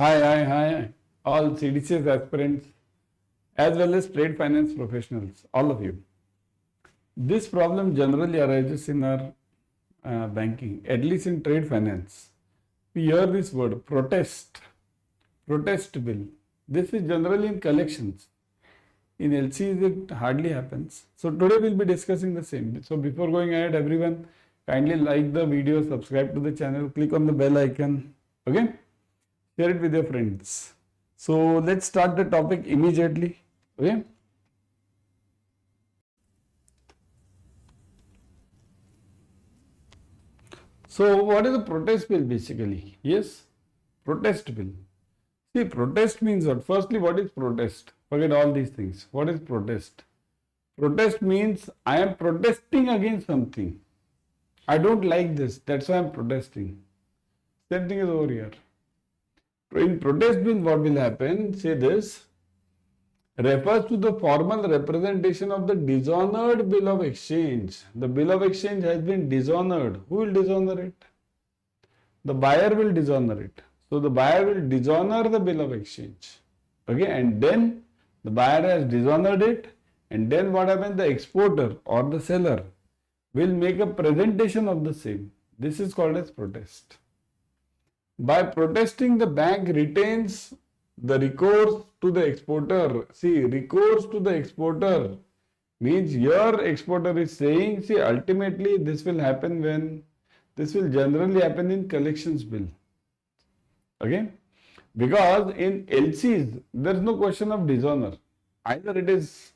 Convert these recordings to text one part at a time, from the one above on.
Hi, all CDCS aspirants as well as trade finance professionals, all of you. This problem generally arises in our banking, at least in trade finance. We hear this word protest bill. This is generally in collections. In LCs it hardly happens. So today we'll be discussing the same. So before going ahead, everyone kindly like the video, subscribe to the channel, click on the bell icon, okay? Share it with your friends. So let's start the topic immediately, okay? So what is a protest bill basically? Yes, protest bill. See, protest means what? Firstly, what is protest? Forget all these things. What is protest? Protest means I am protesting against something. I don't like this. That's why I am protesting. Same thing is over here. In protest bill, what will happen? Say this. Refers to the formal representation of the dishonored bill of exchange. The bill of exchange has been dishonored. Who will dishonor it? The buyer will dishonor it. So the buyer will dishonor the bill of exchange. Okay, and then the buyer has dishonored it, and then what happens? The exporter or the seller will make a presentation of the same. This is called as protest. By protesting, the bank retains the recourse to the exporter. See, recourse to the exporter means your exporter is saying, see, ultimately this will happen when, this will generally happen in collections bill. Okay? Because in LCs, there is no question of dishonor. Either it is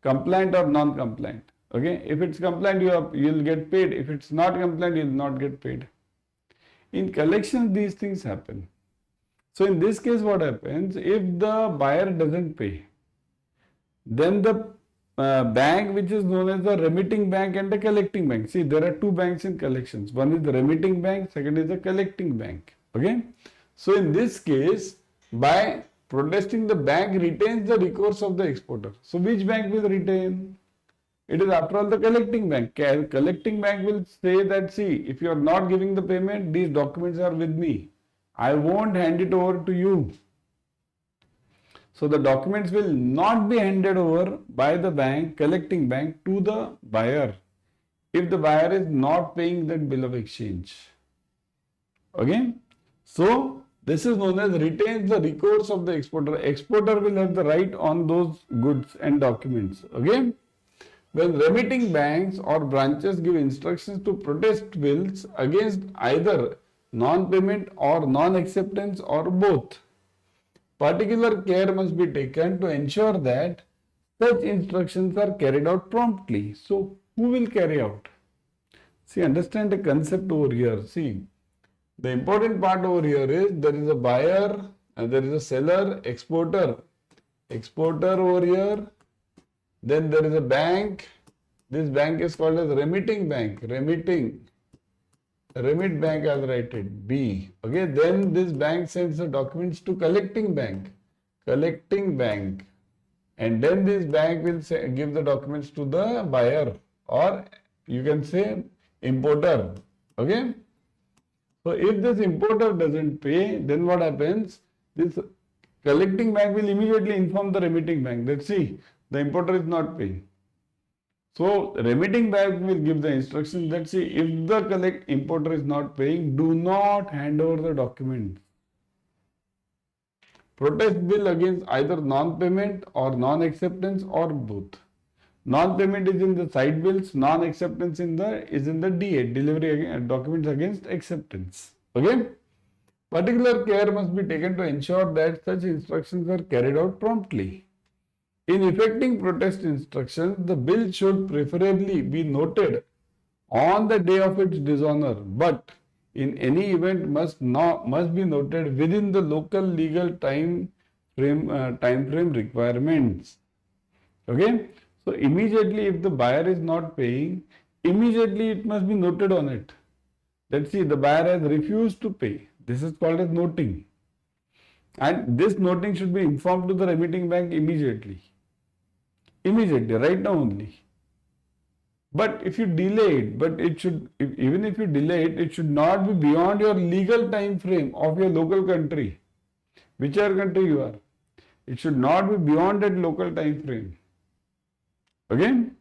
compliant or non-compliant. Okay? If it's compliant, you will get paid. If it's not compliant, you will not get paid. In collections, these things happen. So in this case, what happens? If the buyer doesn't pay, then the bank, which is known as the remitting bank and the collecting bank. See, there are two banks in collections. One is the remitting bank, second is the collecting bank. Okay? So in this case, by protesting, the bank retains the recourse of the exporter. So which bank will retain? It is after all the collecting bank. Collecting bank will say that, see, if you are not giving the payment, these documents are with me. I won't hand it over to you. So the documents will not be handed over by the bank, collecting bank, to the buyer if the buyer is not paying that bill of exchange. Okay? So this is known as retains the recourse of the exporter. Exporter will have the right on those goods and documents. Okay? When remitting banks or branches give instructions to protest bills against either non-payment or non-acceptance or both, particular care must be taken to ensure that such instructions are carried out promptly. So, who will carry out? See, understand the concept over here. See, the important part over here is there is a buyer and there is a seller, exporter. Exporter over here. Then there is a bank. This bank is called as remitting bank. Remit bank, I'll write it, B. Okay, then this bank sends the documents to collecting bank. And then this bank will give the documents to the buyer, or you can say importer. Okay. So if this importer doesn't pay, then what happens? This collecting bank will immediately inform the remitting bank that, see, the importer is not paying. So remitting bank will give the instruction that, see, if the importer is not paying, do not hand over the documents. Protest bill against either non-payment or non-acceptance or both. Non-payment is in the side bills, non-acceptance is in the D8, delivery documents against acceptance. Okay? Particular care must be taken to ensure that such instructions are carried out promptly. In effecting protest instructions, the bill should preferably be noted on the day of its dishonor, but in any event must be noted within the local legal time frame requirements. Okay? So immediately, if the buyer is not paying, immediately it must be noted on it. Let's see, the buyer has refused to pay. This is called as noting. And this noting should be informed to the remitting bank immediately. Immediately, right now only. But if you delay it, even if you delay it, it should not be beyond your legal time frame of your local country. whichever country you are. It should not be beyond that local time frame. Again,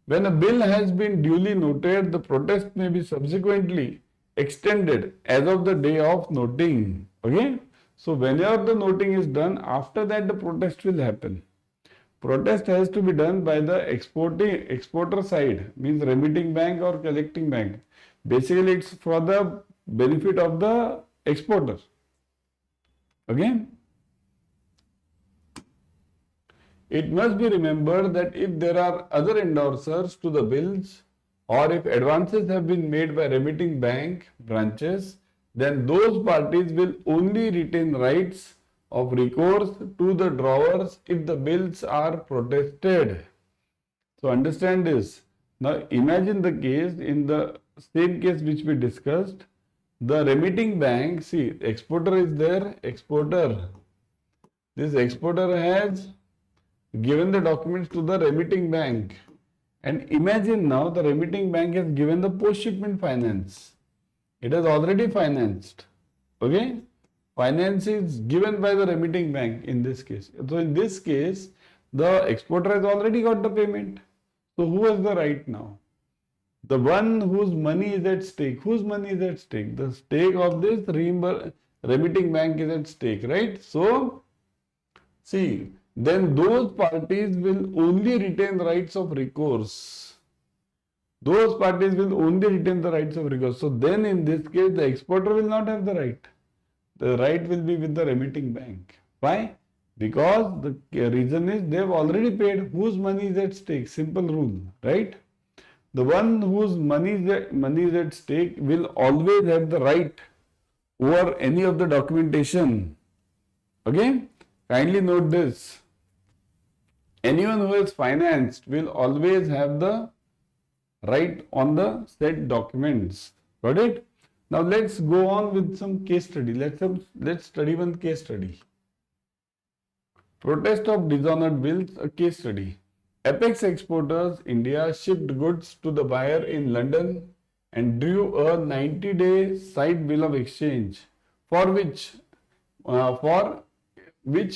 when a bill has been duly noted, the protest may be subsequently extended as of the day of noting. Okay? So whenever the noting is done, after that the protest will happen. Protest has to be done by the exporter side, means remitting bank or collecting bank. Basically, it's for the benefit of the exporter. Again, it must be remembered that if there are other endorsers to the bills or if advances have been made by remitting bank branches, then those parties will only retain rights of recourse to the drawers if the bills are protested. So understand this. Now imagine the case, in the same case which we discussed, the remitting bank, see, exporter is there, exporter. This exporter has given the documents to the remitting bank. And imagine now the remitting bank has given the post shipment finance. It has already financed. Okay? Finance is given by the remitting bank in this case. So in this case, the exporter has already got the payment. So who has the right now? The one whose money is at stake. Whose money is at stake? The stake of this remitting bank is at stake, right? So, see, then those parties will only retain the rights of recourse. Those parties will only retain the rights of recourse. So then in this case, the exporter will not have the right. The right will be with the remitting bank. Why? Because the reason is they have already paid. Whose money is at stake? Simple rule, right? The one whose money is at stake will always have the right over any of the documentation. Okay? Kindly note this. Anyone who is financed will always have the right on the said documents. Got it? Now let's go on with some case study. Let's study one case study. Protest of dishonored bills, a case study. Apex Exporters India shipped goods to the buyer in London and drew a 90-day side bill of exchange for which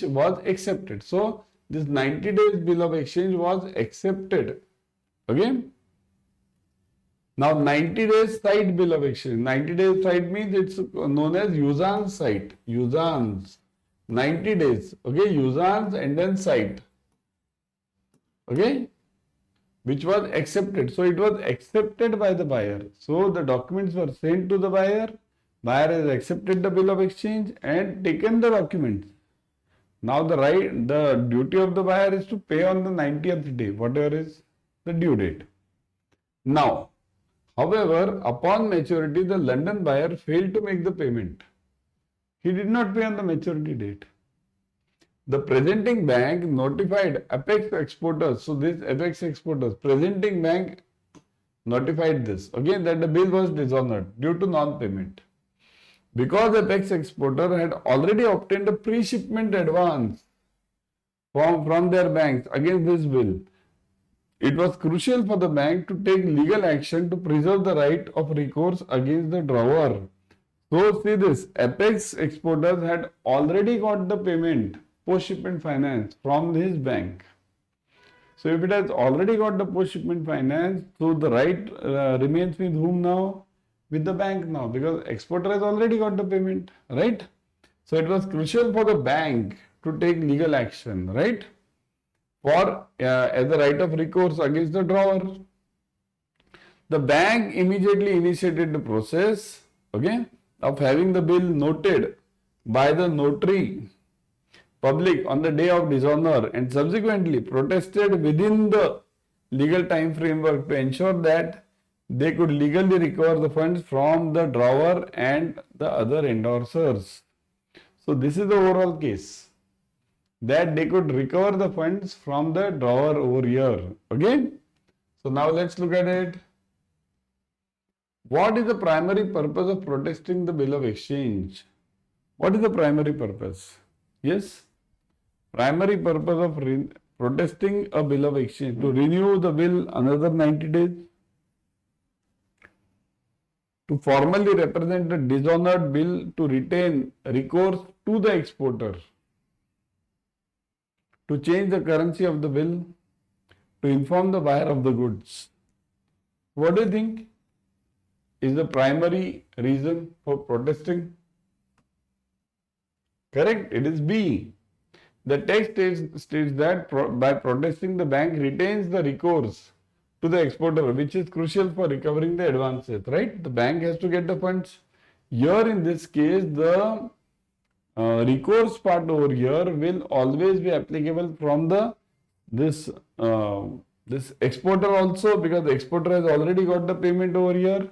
was accepted. So this 90 days bill of exchange was accepted. Okay. Now 90 days side bill of exchange. 90 days side means it's known as usance side. Usance. 90 days. Okay. Usance and then side. Okay. Which was accepted. So it was accepted by the buyer. So the documents were sent to the buyer. Buyer has accepted the bill of exchange and taken the documents. Now the duty of the buyer is to pay on the 90th day, whatever is the due date. Now, however, upon maturity, the London buyer failed to make the payment. He did not pay on the maturity date. The presenting bank notified Apex Exporters. So this Apex Exporters, presenting bank notified this. Again, that the bill was dishonored due to non-payment. Because Apex Exporter had already obtained a pre-shipment advance from their banks against this bill, it was crucial for the bank to take legal action to preserve the right of recourse against the drawer. So see this, Apex Exporters had already got the payment, post-shipment finance from his bank. So if it has already got the post-shipment finance, so the right remains with whom now? With the bank now, because exporter has already got the payment, right? So it was crucial for the bank to take legal action, right? For as a right of recourse against the drawer. The bank immediately initiated the process, okay, of having the bill noted by the notary public on the day of dishonor and subsequently protested within the legal time framework to ensure that they could legally recover the funds from the drawer and the other endorsers. So this is the overall case, that they could recover the funds from the drawer over here. Okay. So now let's look at it. What is the primary purpose of protesting the bill of exchange? What is the primary purpose? Yes. Primary purpose of protesting a bill of exchange, to renew the bill another 90 days. To formally represent the dishonored bill to retain recourse to the exporter to change the currency of the bill, to inform the buyer of the goods. What do you think is the primary reason for protesting? Correct, it is B. The text states that by protesting, the bank retains the recourse to the exporter, which is crucial for recovering the advances, right? The bank has to get the funds. Here in this case, the recourse part over here will always be applicable from this exporter also, because the exporter has already got the payment over here,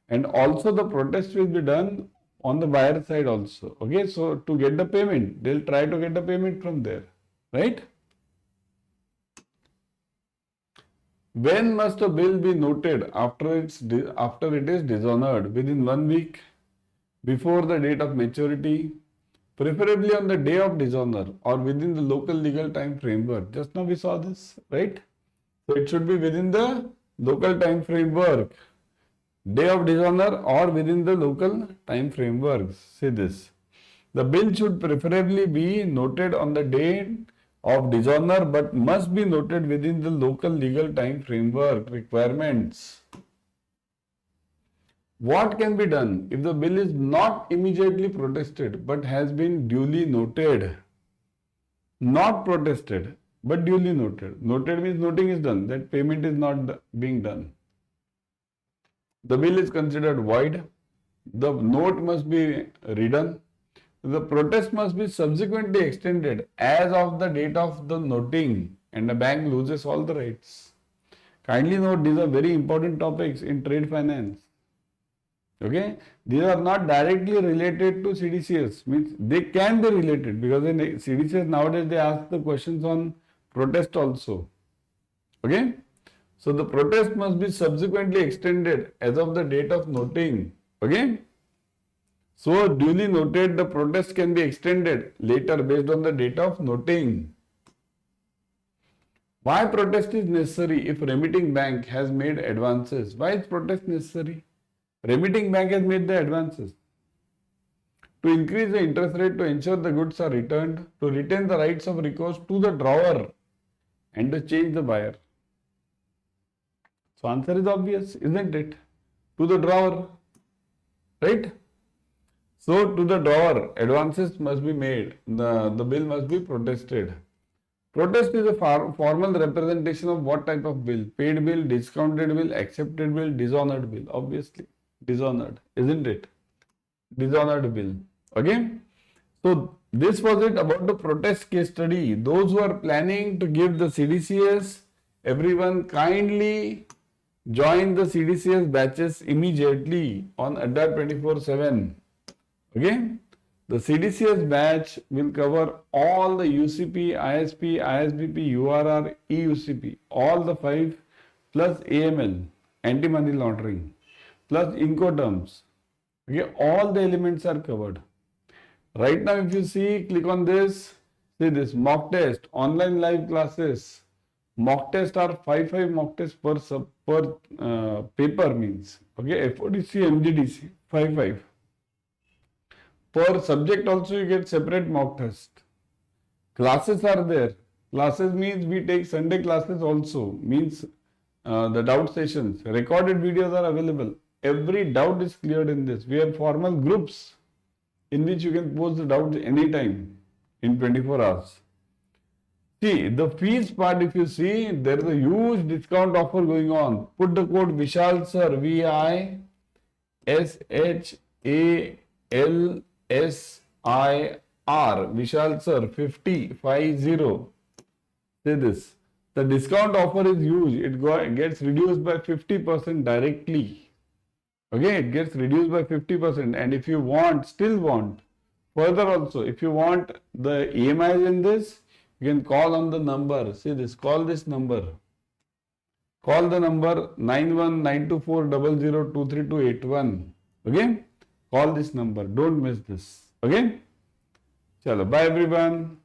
and also the protest will be done on the buyer side also. Okay, so to get the payment, they'll try to get the payment from there, right? When must a bill be noted after it is dishonored? Within 1 week, before the date of maturity, preferably on the day of dishonor, or within the local legal time framework. Just now we saw this, right? So it should be within the local time framework, day of dishonor, or within the local time framework. Say this. The bill should preferably be noted on the day of dishonor, but must be noted within the local legal time framework requirements. What can be done if the bill is not immediately protested but has been duly noted? Not protested but duly noted. Noted means noting is done, that payment is not being done. The bill is considered void. The note must be redone. The protest must be subsequently extended as of the date of the noting, and the bank loses all the rights. Kindly note, these are very important topics in trade finance. Okay, these are not directly related to CDCS, means they can be related, because in CDCS nowadays they ask the questions on protest also. Okay, so the protest must be subsequently extended as of the date of noting. Okay, so duly noted, the protest can be extended later based on the date of noting. Why protest is necessary if remitting bank has made advances? Why is protest necessary? Remitting bank has made the advances. To increase the interest rate to ensure the goods are returned, to retain the rights of recourse to the drawer, and to change the buyer. So answer is obvious, isn't it? To the drawer, right? So to the drawer, advances must be made. The bill must be protested. Protest is a formal representation of what type of bill? Paid bill, discounted bill, accepted bill, dishonored bill. Obviously, dishonored, isn't it? Dishonored bill. Okay. So this was it about the protest case study. Those who are planning to give the CDCS, everyone kindly join the CDCS batches immediately on Adda247. Okay. The CDCS batch will cover all the UCP, ISP, ISBP, URR, EUCP, all the 5 plus AML, anti-money laundering, plus Incoterms. Okay, all the elements are covered. Right now, if you see, click on this, see this mock test, online live classes. Mock tests are 5 mock tests per paper means. Okay, FODC, MGDC, 5. Per subject also you get separate mock test. Classes are there. Classes means we take Sunday classes also, means the doubt sessions. Recorded videos are available. Every doubt is cleared in this. We have formal groups in which you can post the doubts anytime in 24 hours. See, the fees part, if you see, there is a huge discount offer going on. Put the code Vishal Sir, VISHALSIR, Vishal Sir, 50. Say this. The discount offer is huge. It gets reduced by 50% directly. Okay, it gets reduced by 50%. And if you still want, further also, if you want the EMIs in this, you can call on the number. See this, call this number. Call the number 919240023281. Okay, call this number. Don't miss this. Okay, chalo, bye everyone.